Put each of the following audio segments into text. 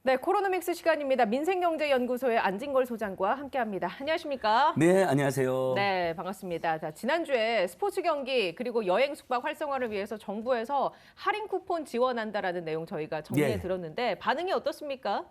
네, 코로노믹스 시간입니다. 민생경제연구소의 안진걸 소장과 함께합니다. 안녕하십니까? 네, 안녕하세요. 네, 반갑습니다. 자, 지난주에 스포츠 경기 그리고 여행 숙박 활성화를 위해서 정부에서 할인 쿠폰 지원한다라는 내용 저희가 정리해 예. 들었는데 반응이 어떻습니까?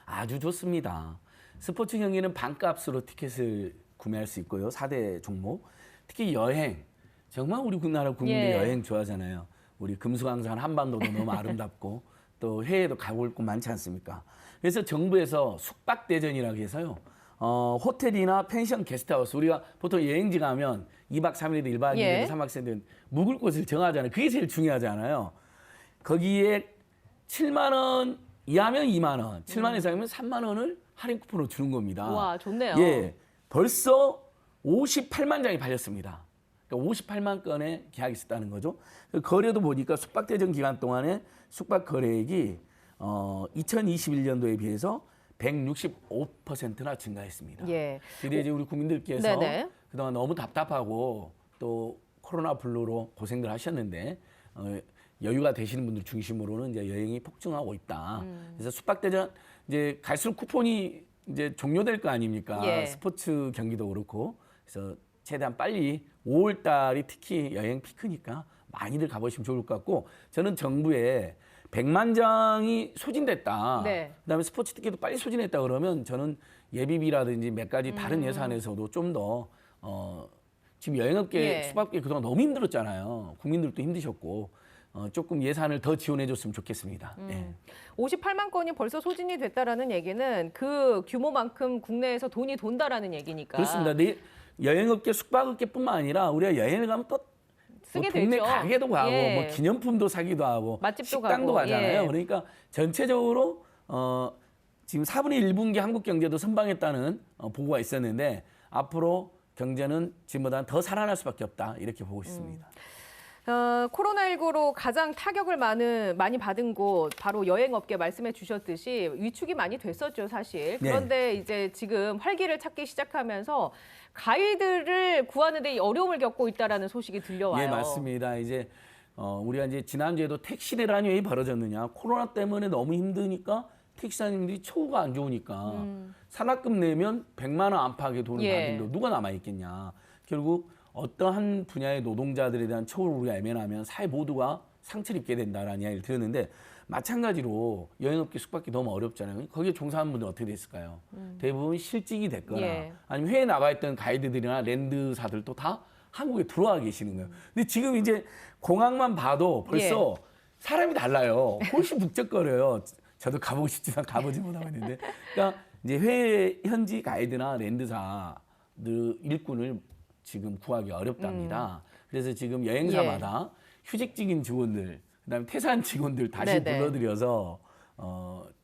아주 좋습니다. 스포츠 경기는 반값으로 티켓을 구매할 수 있고요. 4대 종목. 특히 여행. 정말 우리 우리나라 국민들 예. 여행 좋아하잖아요. 우리 금수강산 한반도도 너무 아름답고 또 해외도 가볼 곳 많지 않습니까? 그래서 정부에서 숙박대전이라고 해서요. 호텔이나 펜션 게스트하우스 우리가 보통 여행지 가면 2박 3일이든 1박 2일이든 예. 3박 4일이든 묵을 곳을 정하잖아요. 그게 제일 중요하잖아요. 거기에 7만 원 이하면 2만 원, 7만 이상이면 3만 원을 할인 쿠폰으로 주는 겁니다. 와, 좋네요. 예, 벌써 58만 장이 팔렸습니다. 그러니까 58만 건의 계약이 있었다는 거죠. 그 거래도 보니까 숙박대전 기간 동안에 숙박 거래액이 2021년도에 비해서 165%나 증가했습니다. 예. 근데 이제 우리 국민들께서 네네. 그동안 너무 답답하고 또 코로나 블루로 고생들 하셨는데 여유가 되시는 분들 중심으로는 이제 여행이 폭증하고 있다. 그래서 숙박대전 이제 갈수록 쿠폰이 이제 종료될 거 아닙니까? 예. 스포츠 경기도 그렇고 그래서 최대한 빨리 5월 달이 특히 여행 피크니까 많이들 가보시면 좋을 것 같고 저는 정부에 100만 장이 소진됐다. 네. 그다음에 스포츠 티켓도 빨리 소진했다 그러면 저는 예비비라든지 몇 가지 다른 예산에서도 좀 더 지금 여행업계, 예. 숙박계 그동안 너무 힘들었잖아요. 국민들도 힘드셨고 조금 예산을 더 지원해 줬으면 좋겠습니다. 예. 58만 건이 벌써 소진이 됐다라는 얘기는 그 규모만큼 국내에서 돈이 돈다라는 얘기니까. 그렇습니다. 여행업계, 숙박업계뿐만 아니라 우리가 여행을 가면 또 쓰게 동네 되죠. 가게도 가고 예. 뭐 기념품도 사기도 하고 맛집도 식당도 가고, 가잖아요. 예. 그러니까 전체적으로 지금 4분의 1분기 한국 경제도 선방했다는 보고가 있었는데 앞으로 경제는 지금보다는 더 살아날 수밖에 없다 이렇게 보고 있습니다. 코로나19로 가장 타격을 많이 받은 곳 바로 여행업계 말씀해 주셨듯이 위축이 많이 됐었죠, 사실. 그런데 이제 지금 활기를 찾기 시작하면서 가이드를 구하는 데 어려움을 겪고 있다라는 소식이 들려와요. 예, 맞습니다. 이제 우리가 이제 지난주에도 택시 대란이 왜 벌어졌느냐. 코로나 때문에 너무 힘드니까 택시사님들이 처우가 안 좋으니까 산악금 내면 100만 원 안팎의 돈을 예. 받는데 누가 남아있겠냐. 결국 어떠한 분야의 노동자들에 대한 처우를 우리가 애매하면 사회 모두가 상처를 입게 된다라는 이야기를 들었는데 마찬가지로 여행업계 숙박계 너무 어렵잖아요. 거기에 종사하는 분들 어떻게 됐을까요? 대부분 실직이 됐거나 예. 아니면 해외에 나가 있던 가이드들이나 랜드사들도 다 한국에 들어와 계시는 거예요. 근데 지금 이제 공항만 봐도 벌써 사람이 달라요. 훨씬 북적거려요. 저도 가보고 싶지만 가보지 못하고 있는데. 그러니까 이제 해외 현지 가이드나 랜드사들 일꾼을 지금 구하기 어렵답니다. 그래서 지금 여행사마다 휴직직인 직원들, 그다음에 퇴사한 직원들 다시 네네. 불러들여서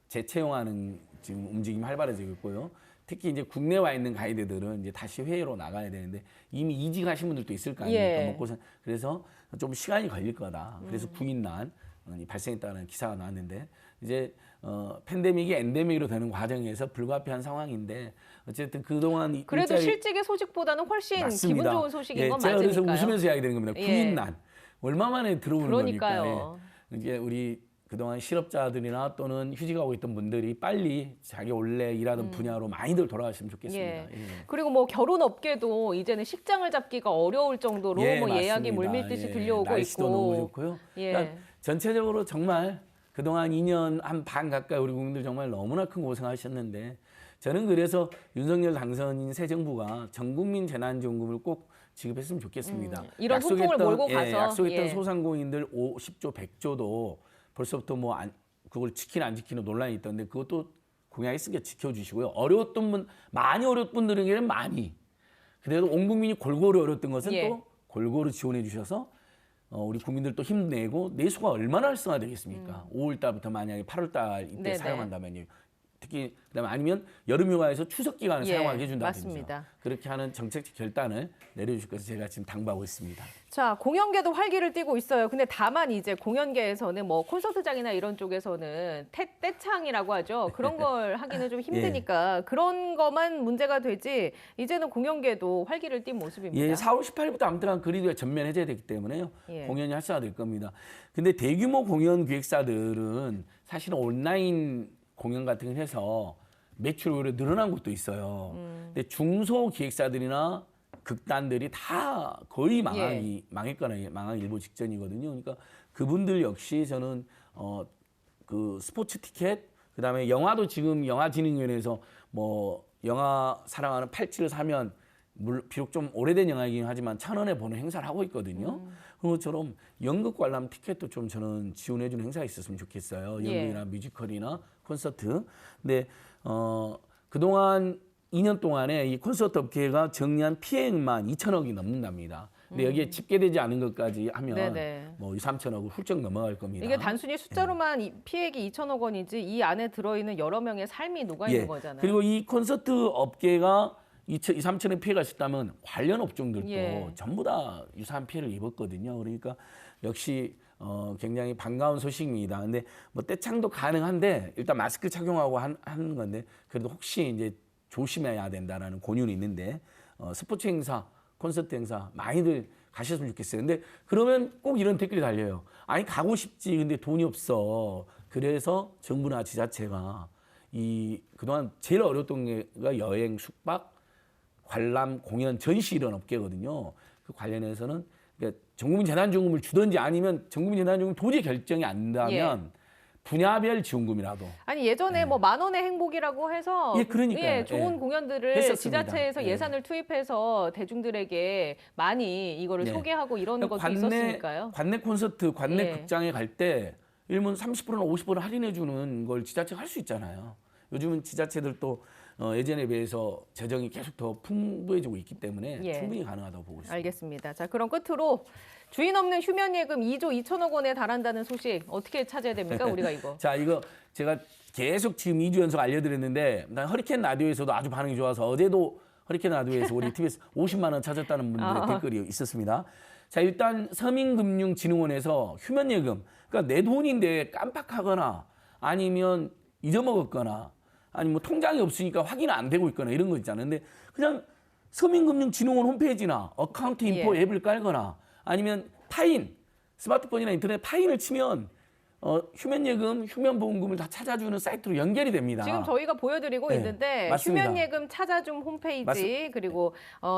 재채용하는 지금 움직임이 활발해지고 있고요. 특히 이제 국내 와 있는 가이드들은 이제 다시 해외로 나가야 되는데 이미 이직하신 분들도 있을 거 아닙니까? 예. 먹고 그래서 좀 시간이 걸릴 거다. 그래서 구인난이 발생했다는 기사가 나왔는데 이제 팬데믹이 엔데믹으로 되는 과정에서 불가피한 상황인데 어쨌든 그동안 그래도 일자리- 실직의 소식보다는 훨씬 맞습니다. 기분 좋은 소식인 예, 건 제가 맞으니까요. 그래서 웃으면서 이야기되는 겁니다. 예. 구인난 얼마 만에 들어오는 그러니까요. 거니까. 예. 이게 우리 그동안 실업자들이나 또는 휴직하고 있던 분들이 빨리 자기 원래 일하던 분야로 많이들 돌아가시면 좋겠습니다. 예. 예. 그리고 뭐 결혼 업계도 이제는 식장을 잡기가 어려울 정도로 예, 뭐 예약이 맞습니다. 물밀듯이 예, 들려오고 날씨도 있고. 너무 좋고요. 예. 그러니까 전체적으로 정말 그동안 2년 한 반 가까이 우리 국민들 정말 너무나 큰 고생하셨는데 저는 그래서 윤석열 당선인 새 정부가 전국민 재난지원금을 꼭 지급했으면 좋겠습니다. 이런 소풍을 몰고 가서, 약속했던 예. 소상공인들 50조, 100조도 벌써부터 그걸 지키나 안 지키는 논란이 있던데 그것도 공약했으니까 지켜주시고요. 어려웠던 분, 많이 어려웠던 분들에게는 많이. 그래도 온 국민이 골고루 어려웠던 것은 예. 또 골고루 지원해 주셔서 우리 국민들 또 힘내고 내수가 얼마나 활성화되겠습니까? 5월 달부터 만약에 8월 달 이때 네네. 사용한다면요. 특히 그다음에 아니면 여름휴가에서 추석 기간을 예, 사용하게 해준다든지 맞습니다. 그렇게 하는 정책적 결단을 내려주실 것을 제가 지금 당부하고 있습니다. 자, 공연계도 활기를 띠고 있어요. 근데 다만 이제 공연계에서는 뭐 콘서트장이나 이런 쪽에서는 떼창이라고 하죠. 그런 걸 하기는 좀 힘드니까 그런 것만 문제가 되지 이제는 공연계도 활기를 띈 모습입니다. 예, 4월 18일부터 아무튼 거리두기가 전면 해제가 되기 때문에요. 예. 공연이 활성화될 겁니다. 근데 대규모 공연 기획사들은 사실은 온라인 공연 같은 걸 해서 매출이 오히려 늘어난 곳도 있어요. 근데 중소 기획사들이나 극단들이 다 거의 망했거나 망하기 일보 직전이거든요. 그러니까 그분들 역시 저는 그 스포츠 티켓, 그다음에 영화도 지금 영화진흥위원회에서 뭐 영화 사랑하는 87을 사면 비록 좀 오래된 영화이긴 하지만 1,000원에 보는 행사를 하고 있거든요. 그런 것처럼 연극 관람 티켓도 좀 저는 지원해주는 행사가 있었으면 좋겠어요. 연극이나 뮤지컬이나 콘서트. 근데 그동안 2년 동안에 이 콘서트 업계가 정리한 피해액만 2천억이 넘는답니다. 근데 여기에 집계되지 않은 것까지 하면 뭐 2, 3천억을 훌쩍 넘어갈 겁니다. 이게 단순히 숫자로만 피해액이 2천억 원이지 이 안에 들어있는 여러 명의 삶이 녹아있는 거잖아요. 그리고 이 콘서트 업계가 2, 3천억 피해가 있었다면 관련 업종들도 전부 다 유사한 피해를 입었거든요. 그러니까 역시 굉장히 반가운 소식입니다. 근데 뭐 떼창도 가능한데 일단 마스크 착용하고 하는 건데 그래도 혹시 이제 조심해야 된다라는 권유는 있는데 스포츠 행사, 콘서트 행사 많이들 가셨으면 좋겠어요. 근데 그러면 꼭 이런 댓글이 달려요. 아니 가고 싶지 근데 돈이 없어. 그래서 정부나 지자체가 이 그동안 제일 어려웠던 게가 여행, 숙박, 관람, 공연, 전시 이런 업계거든요. 그 관련해서는 그러니까 전국민 재난지원금을 주든지 아니면 전국민 재난지원금 도저히 결정이 안 된다면 분야별 지원금이라도. 아니 예전에 뭐 10,000원의 행복이라고 해서 그러니까요. 좋은 공연들을 했었습니다. 지자체에서 예산을 투입해서 대중들에게 많이 이거를 소개하고 이런 것도 있었으니까요. 관내 콘서트, 관내 극장에 갈 때 일면 30%나 50% 할인해 주는 걸 지자체가 할 수 있잖아요. 요즘은 지자체들도 예전에 비해서 재정이 계속 더 풍부해지고 있기 때문에 충분히 가능하다고 보고 있습니다. 알겠습니다. 자, 그럼 끝으로 주인 없는 휴면 예금 2조 2천억 원에 달한다는 소식 어떻게 찾아야 됩니까? 우리가 이거. 자, 이거 제가 계속 지금 2주 연속 알려드렸는데 난 허리케인 라디오에서도 아주 반응이 좋아서 어제도 허리케인 라디오에서 우리 TBS 50만 원 찾았다는 분들의 댓글이 있었습니다. 자, 일단 서민금융진흥원에서 휴면 예금, 그러니까 내 돈인데 깜빡하거나 아니면 잊어먹었거나 아니 뭐 통장이 없으니까 확인 안 되고 있거나 이런 거 있잖아요. 근데 그냥 서민금융진흥원 홈페이지나 어카운트 인포 앱을 깔거나 아니면 파인, 스마트폰이나 인터넷 파인을 치면 휴면 예금, 휴면 보험금을 다 찾아주는 사이트로 연결이 됩니다. 지금 저희가 보여드리고 있는데 맞습니다. 휴면 예금 찾아줌 홈페이지 그리고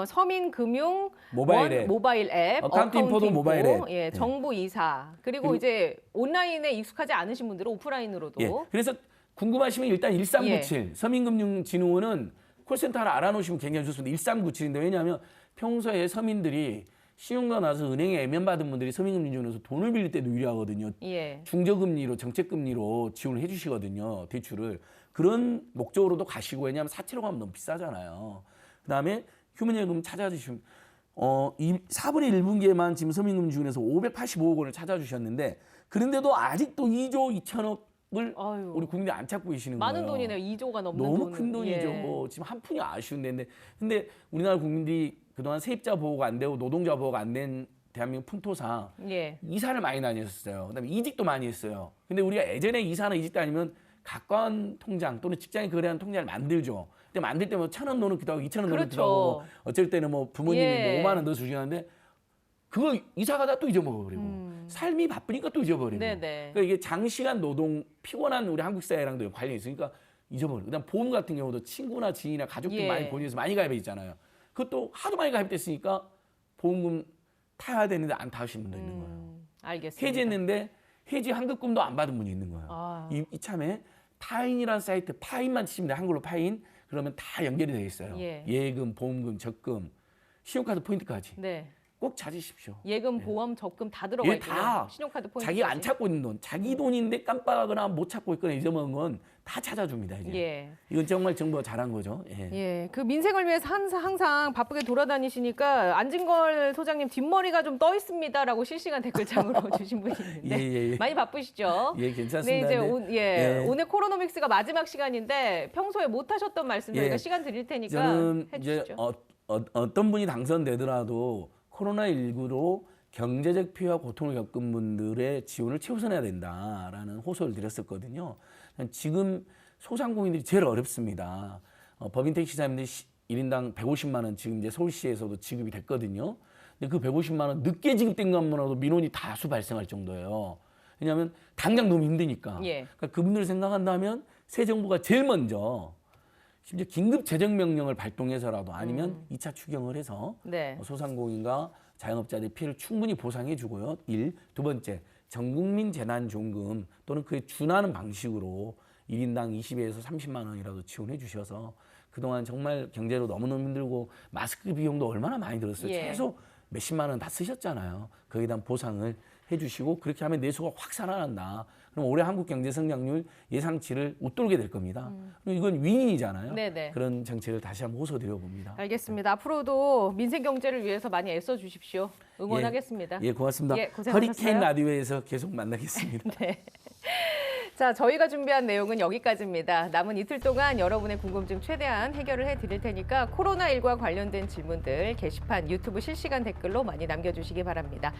서민금융 모바일 앱, 어카운트 인포도 모바일 앱, 정부 이사 그리고 이제 온라인에 익숙하지 않으신 분들은 오프라인으로도. 그래서 궁금하시면 일단 1397 서민금융진흥원은 콜센터 하나 알아놓으시면 굉장히 좋습니다. 1397인데 왜냐하면 평소에 서민들이 신용도 나서 은행에 애면받은 분들이 서민금융진흥원에서 돈을 빌릴 때도 유리하거든요. 중저금리로 정책금리로 지원을 해주시거든요. 대출을. 그런 목적으로도 가시고 왜냐하면 사채로 가면 너무 비싸잖아요. 그다음에 휴면예금 찾아주시면 4분의 1분기에만 지금 서민금융진흥원에서 585억 원을 찾아주셨는데 그런데도 아직도 2조 2천억 을 우리 국민들이 안 찾고 계시는 거예요. 많은 돈이네요. 2조가 넘는 너무 돈. 큰 돈이죠. 지금 한 푼이 아쉬운데. 근데 우리나라 국민들이 그동안 세입자 보호가 안 되고 노동자 보호가 안 된 대한민국 풍토상 이사를 많이 다녔어요. 그다음에 이직도 많이 했어요. 근데 우리가 예전에 이사나 이직 다니면 가까운 통장 또는 직장에 거래하는 통장을 만들죠. 근데 만들 때 뭐 1,000원 넣어놓기도 하고 2,000원 넣어놓기도 하고 어쩔 때는 뭐 부모님이 뭐 5만 원 넣어 주시는데 그거 이사 가다 또 잊어먹어버리고 삶이 바쁘니까 또 잊어버리고 그러니까 이게 장시간 노동 피곤한 우리 한국 사회랑도 관련이 있으니까 잊어버리고 그다음 보험 같은 경우도 친구나 지인이나 가족들 많이 권유해서 많이 가입해 있잖아요. 그것도 하도 많이 가입됐으니까 보험금 타야 되는데 안 타시는 분도 있는 거예요. 알겠습니다. 해지했는데 해지 환급금도 안 받은 분이 있는 거예요. 이참에 타인이라는 사이트 파인만 치시면 돼요. 한글로 파인 그러면 다 연결이 되어 있어요. 예금, 보험금, 적금, 신용카드 포인트까지. 꼭 찾으십시오. 예금, 보험, 적금 다 들어가 있고요. 신용카드 포인트. 자기가 안 찾고 있는 돈, 자기 돈인데 깜빡하거나 못 찾고 있거나 잊어먹은 건 다 찾아줍니다. 이제. 이건 정말 정부가 잘한 거죠. 그 민생을 위해서 항상 바쁘게 돌아다니시니까 안진걸 소장님 뒷머리가 좀 떠 있습니다라고 실시간 댓글창으로 주신 분이 있는데 많이 바쁘시죠? 괜찮습니다. 이제 오늘 코로노믹스가 마지막 시간인데 평소에 못 하셨던 말씀 저희가 시간 드릴 테니까 저는 해주시죠. 이제 어떤 분이 당선되더라도 코로나19로 경제적 피해와 고통을 겪은 분들의 지원을 최우선해야 된다라는 호소를 드렸었거든요. 지금 소상공인들이 제일 어렵습니다. 법인 택시사님들이 1인당 150만 원 지금 이제 서울시에서도 지급이 됐거든요. 근데 그 150만 원 늦게 지급된 것만으로도 민원이 다수 발생할 정도예요. 왜냐하면 당장 너무 힘드니까. 그러니까 그분들 생각한다면 새 정부가 제일 먼저 심지어 긴급 재정 명령을 발동해서라도 아니면 2차 추경을 해서 네. 소상공인과 자영업자들의 피해를 충분히 보상해 주고요. 두 번째, 전국민 재난지원금 또는 그에 준하는 방식으로 1인당 20에서 30만 원이라도 지원해 주셔서 그동안 정말 경제로 너무너무 힘들고 마스크 비용도 얼마나 많이 들었어요. 예. 최소 몇십만 원 다 쓰셨잖아요. 거기에 대한 보상을 해주시고 그렇게 하면 내수가 확 살아난다. 그럼 올해 한국 경제 성장률 예상치를 웃돌게 될 겁니다. 그럼 이건 윈윈이잖아요. 네네. 그런 정책을 다시 한번 호소드려 봅니다. 알겠습니다. 앞으로도 민생 경제를 위해서 많이 애써 주십시오. 응원하겠습니다. 예, 고맙습니다. 예, 고생하셨어요. 허리케인 라디오에서 계속 만나겠습니다. 네. 자, 저희가 준비한 내용은 여기까지입니다. 남은 이틀 동안 여러분의 궁금증 최대한 해결을 해드릴 테니까 코로나19와 관련된 질문들 게시판 유튜브 실시간 댓글로 많이 남겨주시기 바랍니다.